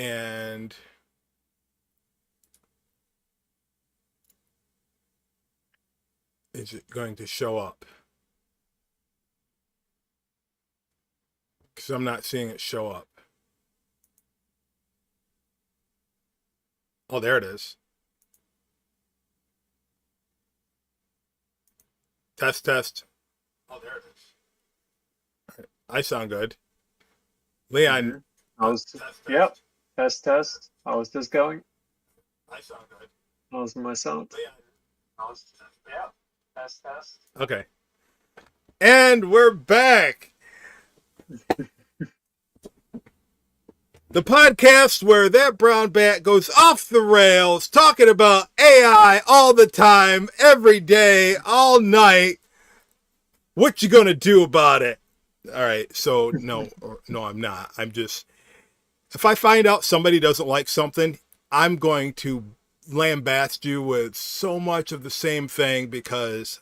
and is it going to show up? Because I'm not seeing it show up. Oh, there it is. Test, test. Oh, there it is. I sound good. Mm-hmm. Leon, How's test, Yep. test. Test test. How is this going? I sound good. How's my sound? Leon. How's Yeah. Test test. Okay. And we're back. The podcast where that brown bat goes off the rails talking about AI all the time, every day, all night. What you gonna do about it? All right, so no, I'm not. I'm just, if I find out somebody doesn't like something, I'm going to lambast you with so much of the same thing because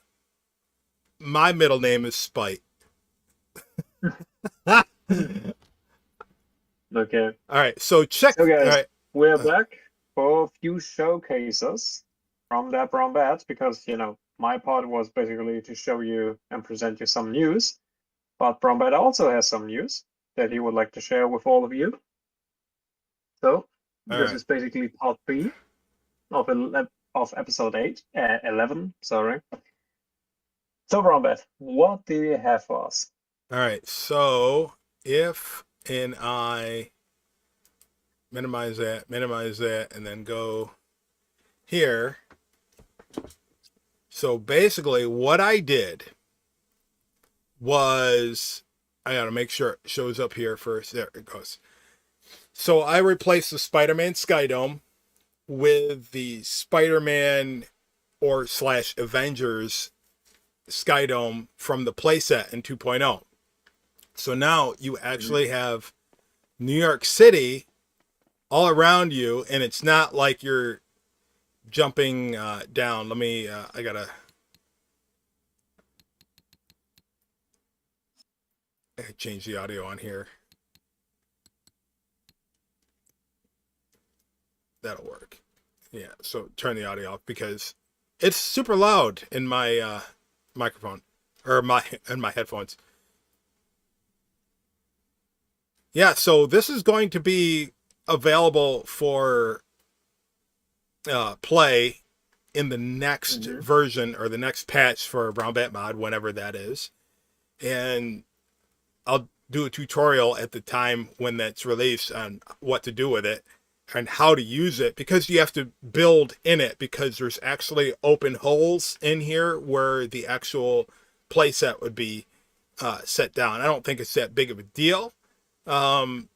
my middle name is Spite. All Okay. right, so check. So All guys, right, we're uh, back for a few showcases from that brown bat because my part was basically to show you and present you some news, but brown bat also has some news that he would like to share with all of you. So all this right. is basically part three of episode 11. Sorry. So brown bat, what do you have for us? All right. So if and I minimize that, and then go here. So basically, what I did was I got to make sure it shows up here first. There it goes. So I replaced the Spider-Man Skydome with the Spider-Man or slash Avengers Skydome from the playset in 2.0. So now you Mhm. actually have New York City all around you, and it's not like you're jumping down. Let me, I gotta change the audio on here. That'll work. Yeah, so turn the audio off because it's super loud in my microphone or my in my headphones. Yeah, so this is going to be available for play in the next Mhm. version or the next patch for Brown Bat Mod, whenever that is. And I'll do a tutorial at the time when that's released on what to do with it and how to use it because you have to build in it because there's actually open holes in here where the actual playset would be set down. I don't think it's that big of a deal. Um,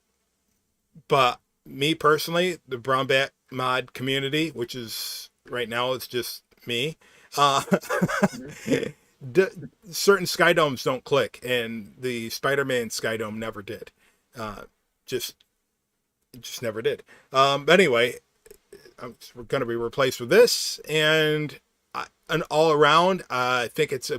but me personally, the Brown Bat Mod community, which is right now, it's just me. Uh, Mhm. d- certain Skydomes don't click, and the Spider-Man Skydome never did. Uh, just, just never did. But anyway, we're going to be replaced with this, and an all around, I think it's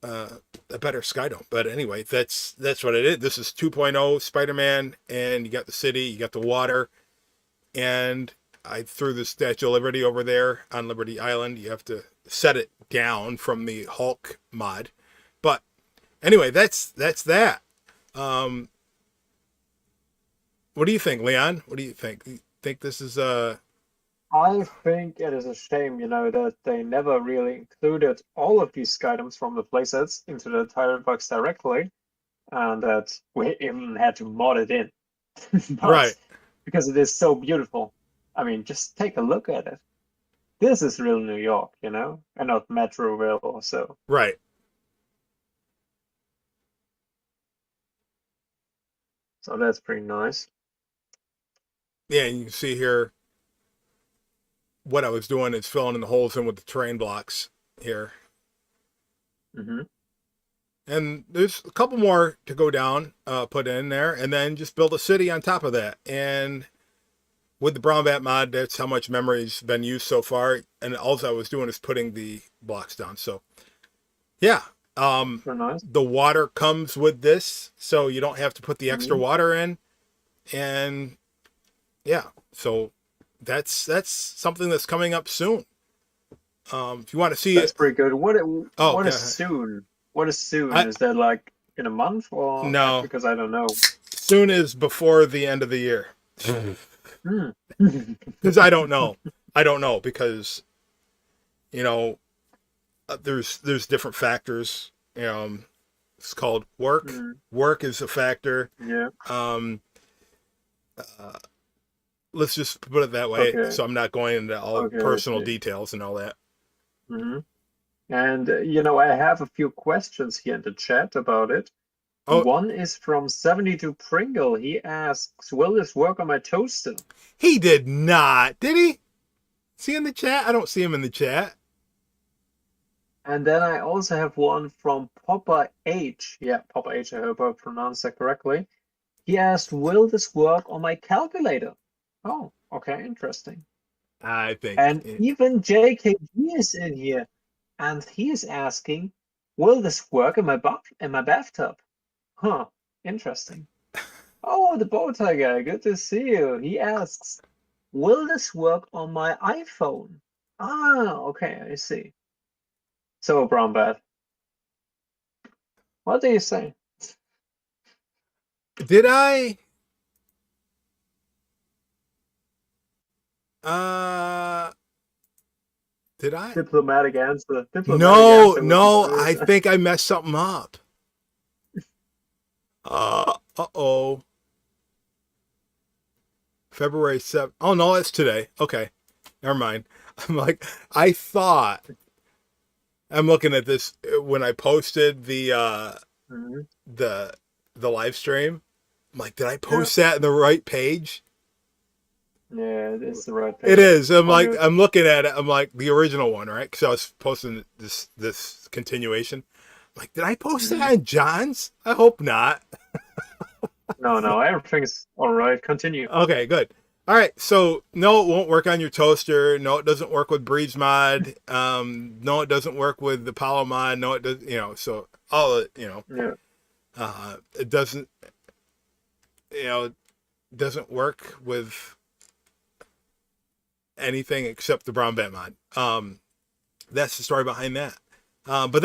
uh, a better Skydome. But anyway, that's what it is. This is 2.0 Spider-Man, and you got the city, you got the water, and I threw the Statue of Liberty over there on Liberty Island. You have to set it down from the Hulk mod. But anyway, that's that. Um, what do you think, Leon? What do you think? You think this is I think it is a shame, that they never really included all of these items from the playsets into the title box directly, and that we even had to mod it in. right? But because it is so beautiful, I mean, just take a look at it. This is real New York, and not Metroville or so. Right. So that's pretty nice. Yeah, and you can see here what I was doing is filling in the holes in with the terrain blocks here. Hmm. And there's a couple more to go down, put in there, and then just build a city on top of that. And with the Brown Bat mod, that's how much memory's been used so far. And all I was doing is putting the blocks down. So yeah, Pretty nice. the water comes with this, so you don't have to put the extra Hmm. water in. And yeah, so that's something that's coming up soon. If you want to see That's it, pretty good. oh, What is yeah, soon? What is soon? I Is that like in a month or no, because I don't know. soon is before the end of the year. Hmm. Because I don't know because you know there's different factors. It's called work. Hmm. Work is a factor. Yeah. Um, uh, let's just put it that way. Okay. So I'm not going into all Okay. I personal see. details and all that. Hmm. And I have a few questions here in the chat about it. Oh, One is from 72 Pringle. He asks, "Will this work on my toaster?" he did not, did he? See in the chat? I don't see him in the chat. And then I also have one from Papa H. Yeah, Papa H. I hope I pronounced that correctly. He asked, "Will this work on my calculator?" Oh, okay, interesting. I think. And even JKG is in here, and he is asking, "Will this work in my bathtub?" Huh, interesting. Oh, the bow tie guy, good to see you. He asks, "Will this work on my iPhone?" Ah, okay, I see. So, Brown Bat, what do you say? Did I? Uh, did I? Diplomatic answer. Diplomatic No, answer would be no. great. I think I messed something up. Oh. February 7th. Oh, no, it's today. Okay. Never mind. I'm like, I thought, I'm looking at this when I posted Mhm. the, the live stream. I'm like, did I Yeah, post that in the right page? yeah, it is the right It page. is. I'm All like, good. I'm looking at it. I'm like, the original one, right? Because I was posting this continuation. I'm like, did I post Mhm. that in John's? I hope not. No, no, everything's all right. Continue. Okay, good. All right, so no, it won't work on your toaster. No, it doesn't work with Breeze Mod. No, it doesn't work with the Apollo Mod. No, it does. So all Yeah. it doesn't. It doesn't work with anything except the Brown Bat Mod. That's the story behind that. But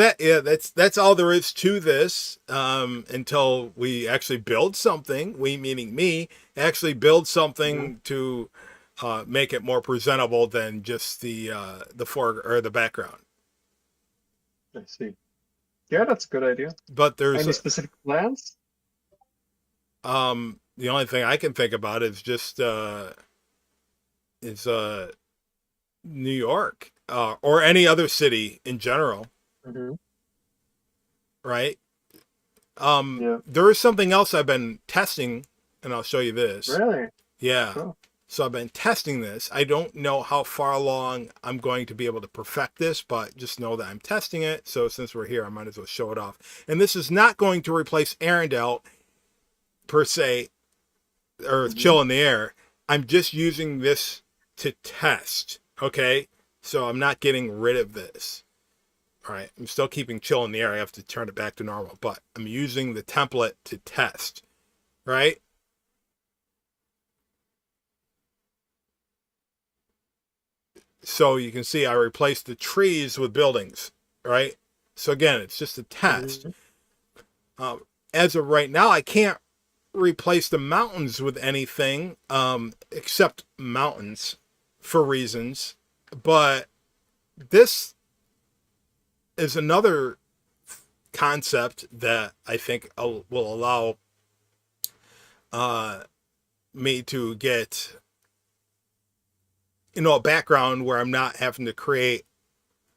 that's all there is to this until we actually build something. We meaning me actually build Mhm. something to make it more presentable than just the fore or the background. I see. Yeah, that's a good idea. But there's Any specific plans? the only thing I can think about is New York or any other city in general, Hmm. right? Yeah. There is something else I've been testing, and I'll show you this. Really? Yeah. Cool. So I've been testing this. I don't know how far along I'm going to be able to perfect this, but just know that I'm testing it. So since we're here, I might as well show it off. And this is not going to replace Arendelle per se, or Hmm. chill in the air. I'm just using this to test. Okay. So I'm not getting rid of this. All right. I'm still keeping chill in the air. I have to turn it back to normal, but I'm using the template to test. Right. So you can see I replaced the trees with buildings, right? So again, it's just a test. Hmm. As of right now, I can't replace the mountains with anything except mountains for reasons. But this is another concept that I think will allow uh, me to get a background where I'm not having to create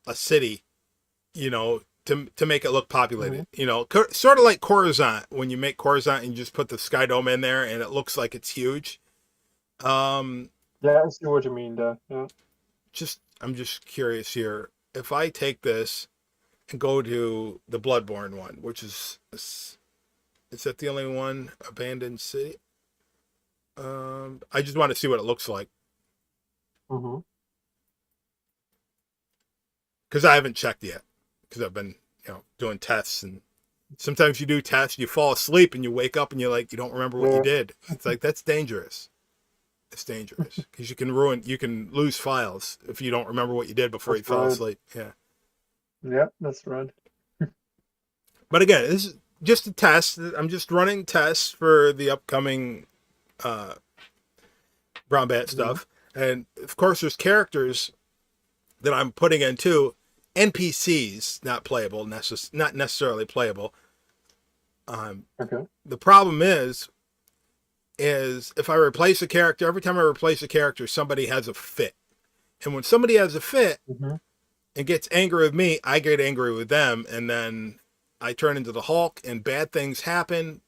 a city, to make it look Hmm. populated. Sort of like Coruscant. When you make Coruscant and you just put the Sky Dome in there and it looks like it's huge. Um, Yeah, I see what you mean there. Yeah. I'm just curious here. If I take this and go to the Bloodborne one, which is that the only one? Abandoned City. I just want to see what it looks like Hmm. because I haven't checked yet because I've been doing tests and Sometimes you do tests, you fall asleep, and you wake up and you're like, you don't remember what you Yeah. did. It's like, that's dangerous. It's dangerous because you can lose files if you don't remember what you did before you That's fell right. asleep. Yeah. Yeah, that's right. But again, this is just a test. I'm just running tests for the upcoming Brown Bat stuff. And of course, there's characters that I'm putting in too. NPCs, not playable, not necessarily playable. Okay. The problem is if I replace a character, every time I replace a character, somebody has a fit. And when somebody has a fit Mm-hmm. and gets angry with me, I get angry with them. And then I turn into the Hulk and bad things happen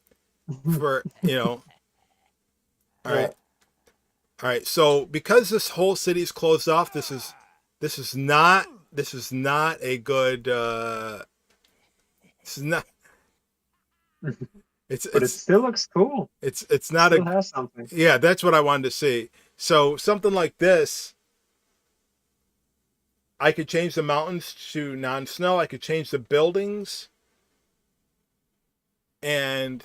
for, all right. All right. So because this whole city is closed off, this is not a good, this is not, But it still looks cool. it's not Still a, has something. yeah, that's what I wanted to see. So something like this, I could change the mountains to non-snow. I could change the buildings. And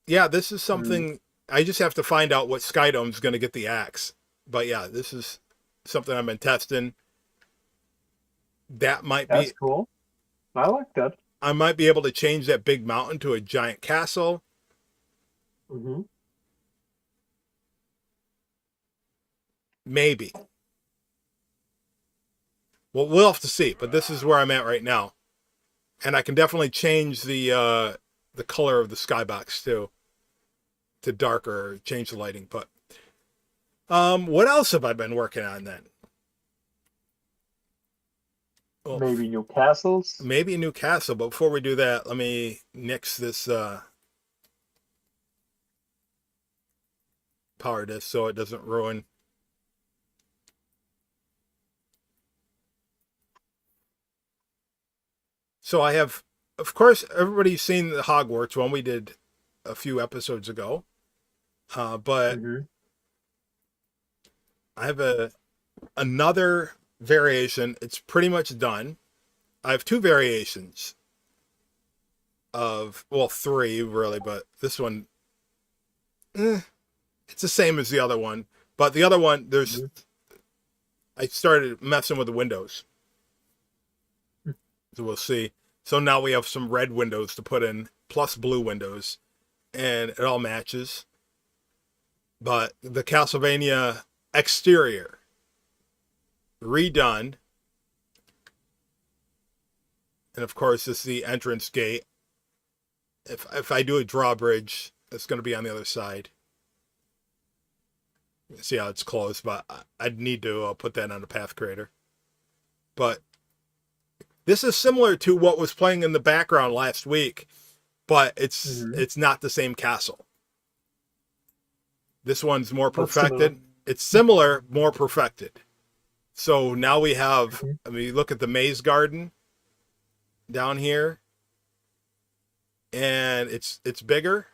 yeah, this is something I just have to find out what Skydome is going to get the axe. But yeah, this is something I've been testing. That might That's be, cool. I like that. I might be able to change that big mountain to a giant castle. Mm-hmm. Maybe. Well, we'll have to see. But this is where I'm at right now, and I can definitely change the color of the skybox too to darker, change the lighting. But what else have I been working on then? Well, Maybe new castles. maybe a new castle. But before we do that, let me nix this power disc so it doesn't ruin. So I have, of course, everybody's seen the Hogwarts one we did a few episodes ago. But Mm-hmm. I have another variation. It's pretty much done. I have two variations of, well, three really, but this one, it's the same as the other one. But the other one, I started messing with the windows. So we'll see. So now we have some red windows to put in, plus blue windows, and it all matches. But the Castlevania exterior redone, and of course this is the entrance gate. If I do a drawbridge, it's going to be on the other side. See how it's closed, but I'd need to put that on the path creator. But this is similar to what was playing in the background last week, but it's not the same castle. This one's more perfected. It's similar, more perfected. So now we have, I mean, you look at the maze garden down here, and it's bigger.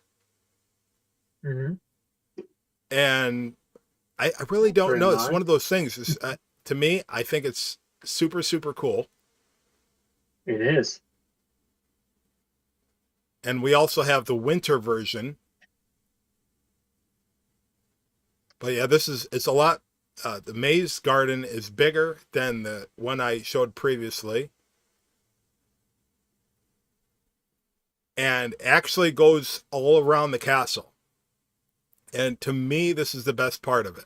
Mm-hmm. And I really don't Very know. nice. It's one of those things. To me, I think it's super, super cool. It is. And we also have the winter version. But yeah, it's a lot. The maze garden is bigger than the one I showed previously. And actually goes all around the castle. And to me, this is the best part of it.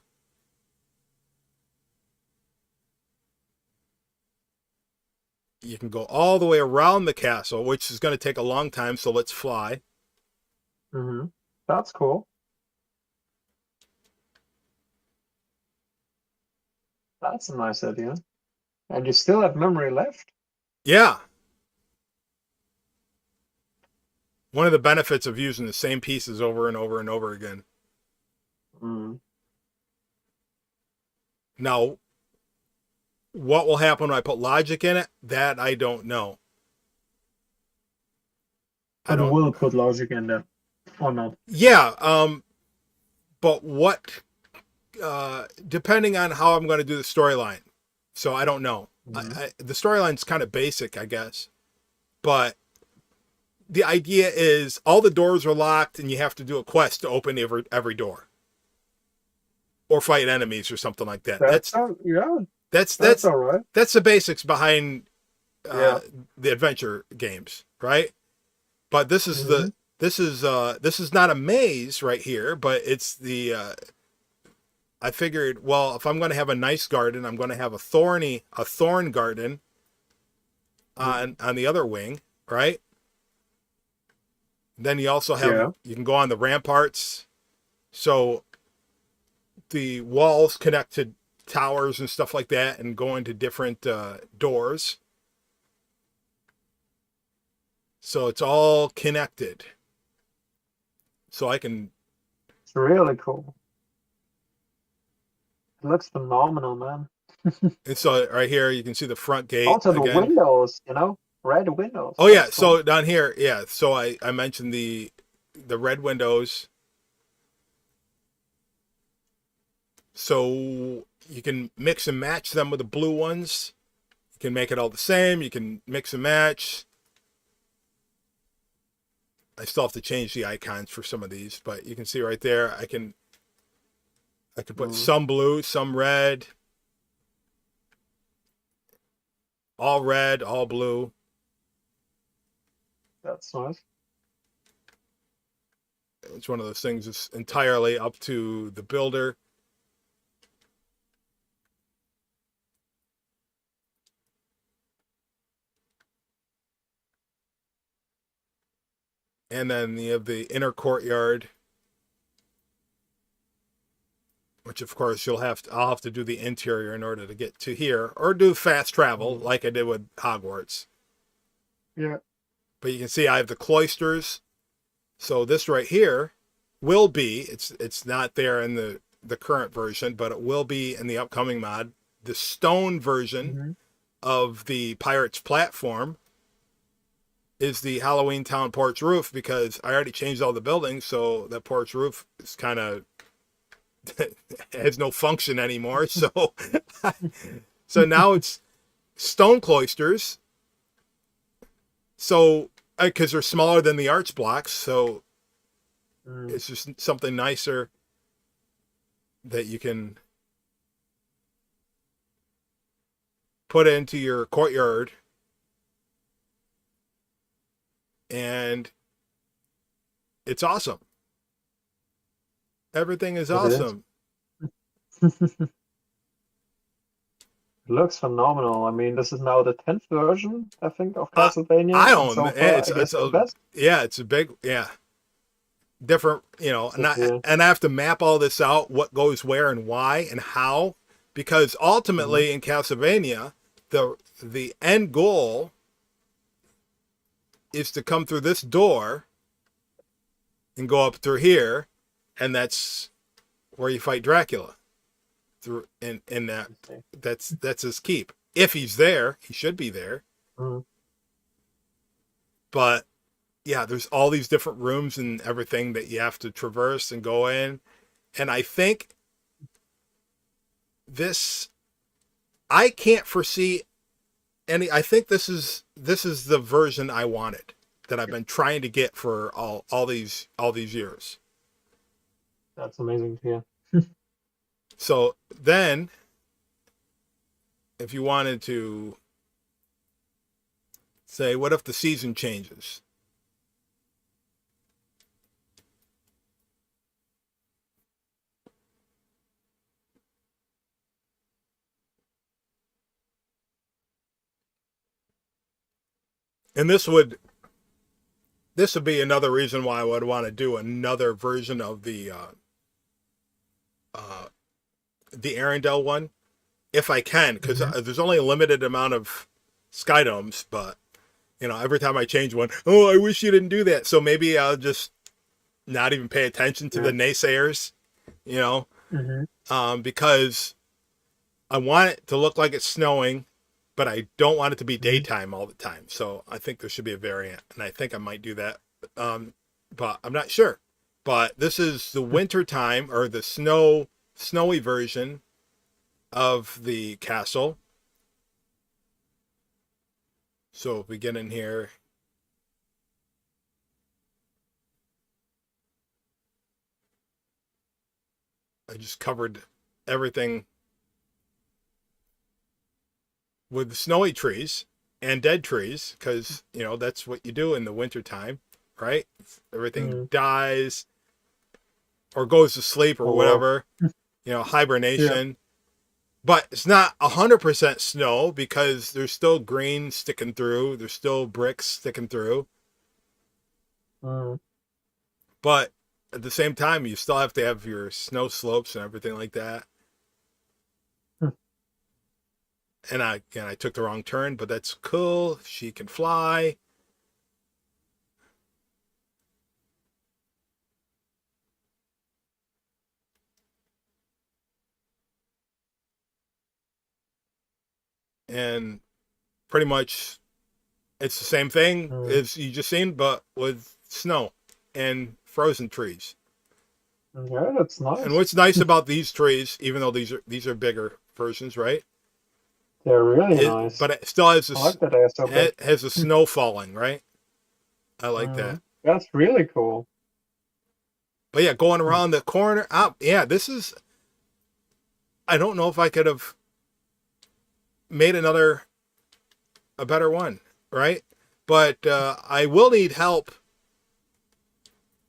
You can go all the way around the castle, which is going to take a long time, so let's fly. Mm-hmm. That's cool. That's a nice idea. And you still have memory left? Yeah. One of the benefits of using the same pieces over and over and over again. Mm. Now, what will happen when I put logic in it? That I don't know. But you will put logic in there, or not? Yeah, but what, depending on how I'm going to do the storyline. So I don't know. Mhm. The storyline's kind of basic, I guess. But the idea is all the doors are locked and you have to do a quest to open every door or fight enemies or something like that. Yeah, That's that's all right. that's the basics behind Yeah. the adventure games, right? But this is Mhm. this is not a maze right here, but it's the I figured, well, if I'm going to have a nice garden, I'm going to have a thorn garden on the other wing, right? Then you also have Yeah. you can go on the ramparts, so the walls connect to towers and stuff like that, and go into different doors. So it's all connected. So I can. It's really cool. It looks phenomenal, man. And so right here you can see the front gate Also the again. windows, red windows. Oh yeah, That's cool. so down here, yeah. So I mentioned the red windows. So you can mix and match them with the blue ones. You can make it all the same. You can mix and match. I still have to change the icons for some of these, but you can see right there, I can put some blue, some red, all blue. That's nice. It's one of those things that's entirely up to the builder. And then you have the inner courtyard, which of course I'll have to do the interior in order to get to here, or do fast travel like I did with Hogwarts. Yeah. But you can see I have the cloisters. So this right here will be, it's not there in the current version, but it will be in the upcoming mod, the stone version of the Pirates platform is the Halloween Town porch roof, because I already changed all the buildings, so that porch roof is kind of has no function anymore. So so now it's stone cloisters. So because they're smaller than the arch blocks, so it's just something nicer that you can put into your courtyard. And it's awesome. Everything is awesome. It looks phenomenal. I mean, this is now the 10th version, I think, of Castlevania. I and don't. so far, It's I guess the a best. yeah. It's a big different. And I have to map all this out. What goes where and why and how, because ultimately in Castlevania, the end goal is to come through this door and go up through here, and that's where you fight Dracula. Through in that's his keep. If he's there, he should be there. But yeah, there's all these different rooms and everything that you have to traverse and go in. And I think I can't foresee I think this is the version I wanted, that I've been trying to get for all these years. That's amazing to hear. So then, if you wanted to say, what if the season changes? And this would be another reason why I would want to do another version of the Arendelle one, if I can, because there's only a limited amount of Skydomes. But every time I change one, oh, I wish you didn't do that. So maybe I'll just not even pay attention to the naysayers, because I want it to look like it's snowing, but I don't want it to be daytime all the time. So I think there should be a variant, and I think I might do that. But I'm not sure. But this is the winter time, or the snowy version of the castle. So if we get in here, I just covered everything with snowy trees and dead trees because, you know, that's what you do in the wintertime, right? Everything dies or goes to sleep or Oh, wow. whatever, you know, hibernation. But it's not 100% snow because there's still green sticking through. There's still bricks sticking through. Mm. But at the same time, you still have to have your snow slopes and everything like that. Hmm. And I took the wrong turn, but that's cool. She can fly. And pretty much it's the same thing as you just seen, but with snow and frozen trees. Yeah, that's nice. And what's nice about these trees, even though these are bigger versions, right? They're really nice. But it still has I like that they're so big. it has the snow falling, right? I like that. That's really cool. But yeah, going around the corner, yeah, this is. I don't know if I could have made a better one, right? But I will need help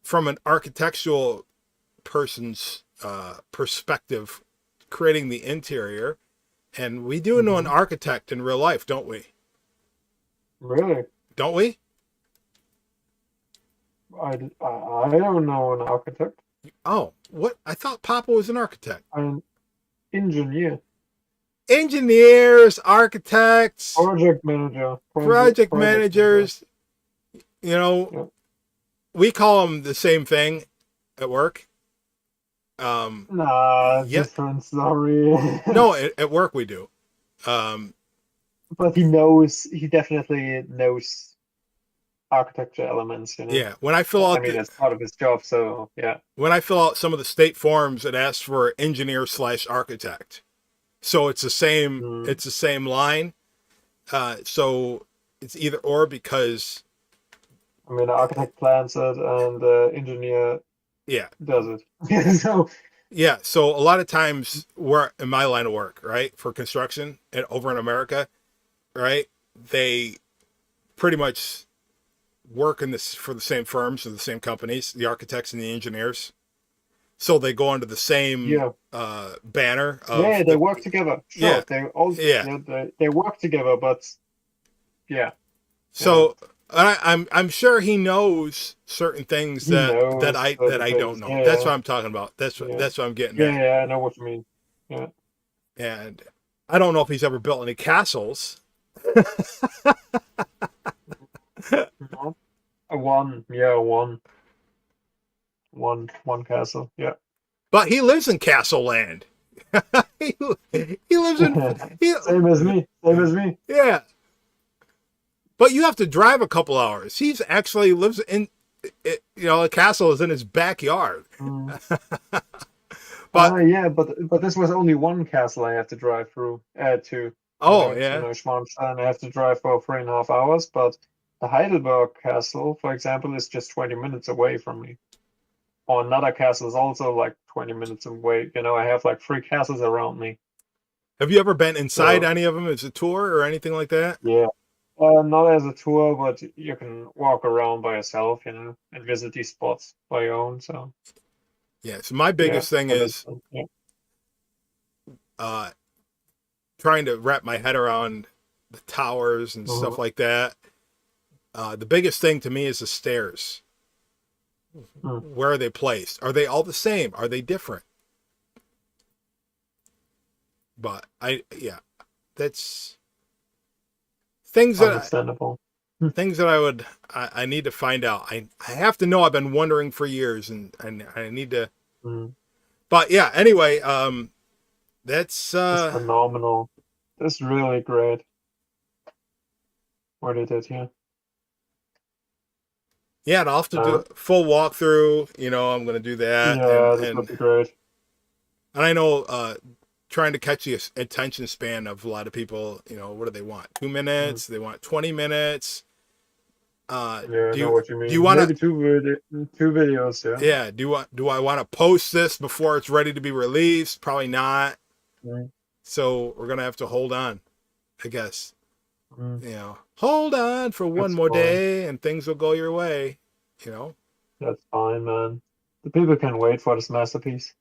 from an architectural person's perspective, creating the interior. And we do know an architect in real life, don't we? Really? Don't we? I don't know an architect. Oh, what? I thought Papa was an architect. I'm an engineer. Engineers, architects, Project manager. project managers. You know, Yep. we call them the same thing at work. Nah, yeah. different story. No, at work we do. But he definitely knows architecture elements, you know. Yeah, when I fill out, I mean, it's part of his job, so yeah. when I fill out some of the state forms, it asks for engineer/architect. So it's the same. It's the same line. So it's either or because. I mean, the architect plans it, and the engineer does it. So yeah, so a lot of times we're in my line of work, right, for construction and over in America, right, they pretty much work in this for the same firms or the same companies, the architects and the engineers. So they go under the same banner. Of they work together. Sure, yeah, they work together, but yeah. So I'm sure he knows certain things that I don't know. That's what I'm talking about. That's what I'm getting at. Yeah, I know what you mean. Yeah. And I don't know if he's ever built any castles. One castle. Yeah. But he lives in Castle Land. he lives in same as me. Yeah. But you have to drive a couple hours. He's actually lives in, a castle is in his backyard. But this was only one castle I have to drive through. To Neuschwanstein, I have to drive for 3.5 hours. But the Heidelberg Castle, for example, is just 20 minutes away from me. Or another castle is also like 20 minutes away. You know, I have like 3 castles around me. Have you ever been inside any of them as a tour or anything like that? Yeah. Not as a tour, but you can walk around by yourself, you know, and visit these spots by your own. So, yeah. So my biggest thing is trying to wrap my head around the towers and stuff like that. The biggest thing to me is the stairs. Where are they placed? Are they all the same? Are they different? But that's things that understandable. Things that I need to find out. I have to know. I've been wondering for years, and I need to. But yeah, anyway, that's phenomenal. That's really great. What did it here? Yeah, and I'll have to do a full walkthrough. You know, I'm going to do that. Yeah, that would be great. And I know trying to catch the attention span of a lot of people, you know, what do they want? 2 minutes? They want 20 minutes. Yeah, Do I know what you mean. do you want Maybe to? two videos, yeah. Yeah. Do I want to post this before it's ready to be released? Probably not. Mm, So we're gonna have to hold on, I guess. mm, You know, hold on for one that's more fine. day, and things will go your way. You know, That's fine, man. The people can wait for this masterpiece.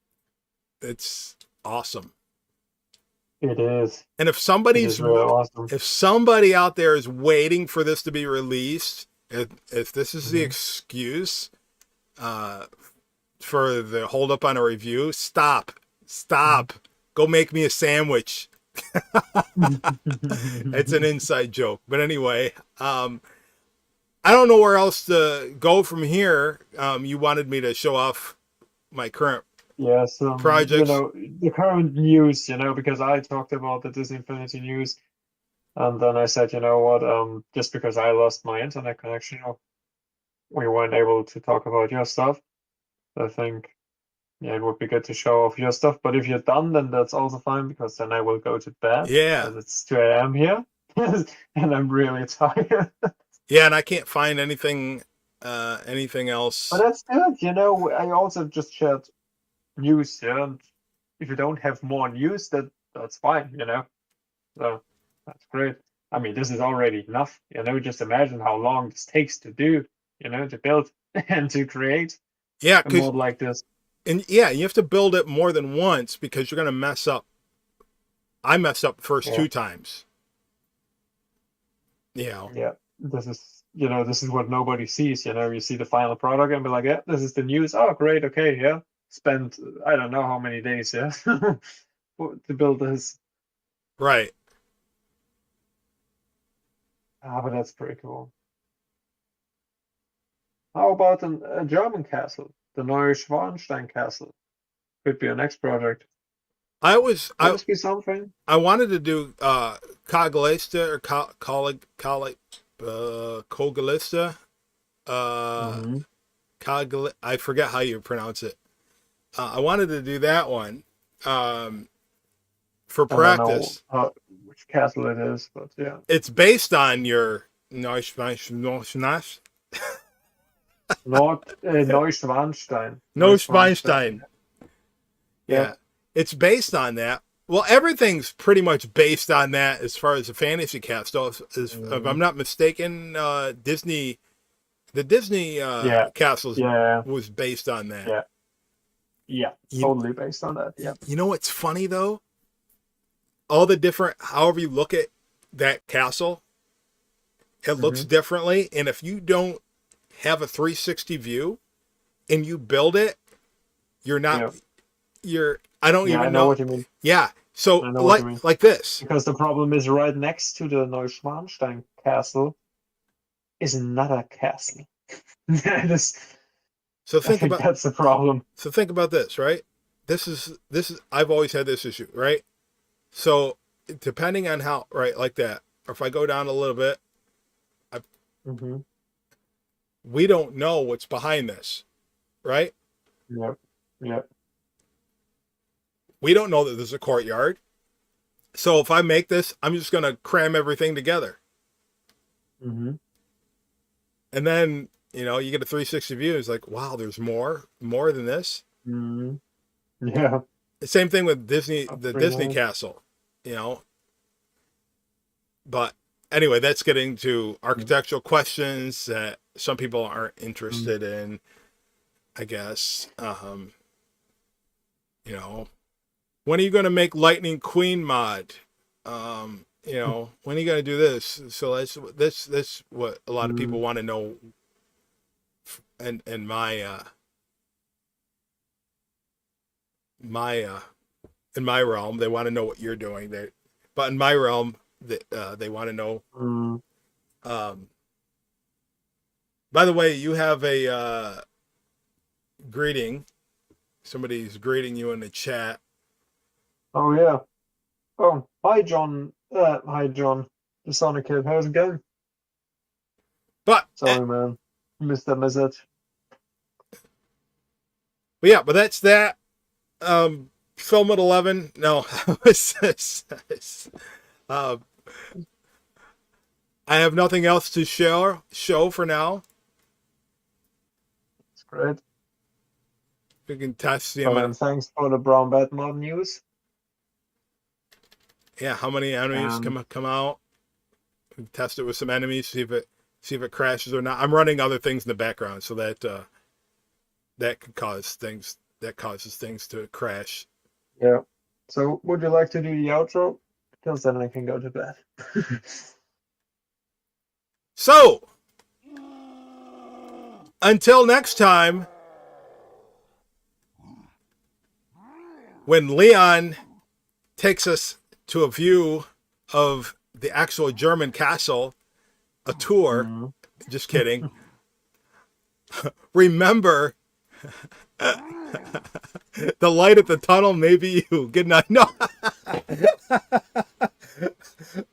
it's awesome. It is. And It is really awesome. if somebody out there is waiting for this to be released, if this is the Mhm. excuse uh, for the hold up on a review, stop, go make me a sandwich. It's an inside joke, but anyway, I don't know where else to go from here. You wanted me to show off my current Yeah, projects. the current news, because I talked about the Disney Infinity news, and then I said, you know what, just because I lost my internet connection, we weren't able to talk about your stuff. I think, yeah, it would be good to show off your stuff. But if you're done, then that's also fine because then I will go to bed Yeah, because it's 2 a.m. here, and I'm really tired. yeah, and I can't find anything But else. that's good, I also just shared news, yeah, and if you don't have more news, that's fine. So that's great. I mean, this is already enough, just imagine how long this takes to do, to build and to create Yeah, a because mod like this. and yeah, you have to build it more than once because you're gonna mess up. I messed up the first Yeah, 2 times. You know, yeah. This is what nobody sees, you see the final product and be like, yeah, this is the news. Oh, great, okay, yeah. Spent I don't know how many days, yeah, to build this. right? But that's pretty cool. How about a German castle? The Neuschwanstein Castle could be a next project. I was Could this be something? I wanted to do Cogalista or Cogalista. Hmm. I forget how you pronounce it. I wanted to do that one for I don't know practice. which castle it is, but yeah. It's based on your Neuschwanstein. Neuschwanstein. Neuschwanstein. Yeah. Yeah, it's based on that. Well, everything's pretty much based on that as far as the fantasy cast. So if I'm not mistaken, Disney, the Disney Yeah. castles Yeah. was based on that. Yeah. Yeah. Totally based on that. Yeah. You know what's funny though? All the different, however you look at that castle, it looks differently. And if you don't have a 360 view and you build it, you're not. Yeah. I don't Yeah, even I know what you mean. Yeah. So I know what you mean. like this. Because the problem is right next to the Neuschwanstein castle is another castle. That is, So I think think about that's the problem. so think about this, right? This is I've always had this issue, right? So depending on how, right, like that, or if I go down a little bit, Hmm. we don't know what's behind this, right? Yep. Yep. We don't know that there's a courtyard. So if I make this, I'm just going to cram everything together. Hmm. And then, you get a 360 view. It's like, wow, there's more than this. Hmm. Yeah. The same thing with Disney, That's the pretty Disney nice. castle, But anyway, that's getting to architectural questions that some people aren't interested in, I guess. When are you going to make Lightning Queen mod? When are you going to do this? So that's what a lot of people want to know. And in my realm, they want to know what you're doing. But in my realm, they want to know. By the way, you have a greeting. Somebody's greeting you in the chat. Oh yeah. Oh, hi John. Hi John. The Sonic Kid. How's it going? But Sorry, man. Missed that message. but that's that. Film at 11. No, I have nothing else to show for now. It's great. We can test the So then thanks for the Brown Bat mod news. yeah, how many enemies come out. We can test it with some enemies, see if it crashes or not. I'm running other things in the background so that that could cause things to crash. Yeah. So would you like to do the outro? Because then I can go to bed. So until next time, when Leon takes us to a view of the actual German castle, a tour. Mhm. Just kidding. Remember, the light at the tunnel may be you. Good night. No.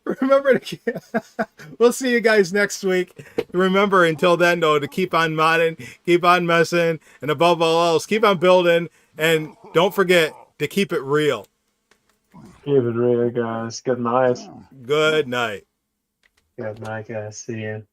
Remember to we'll see you guys next week. Remember, until then, though, to keep on modding, keep on messing, and above all else, keep on building. And don't forget to keep it real. Keep it real, guys. Good night. Good night. Good night, guys. See you.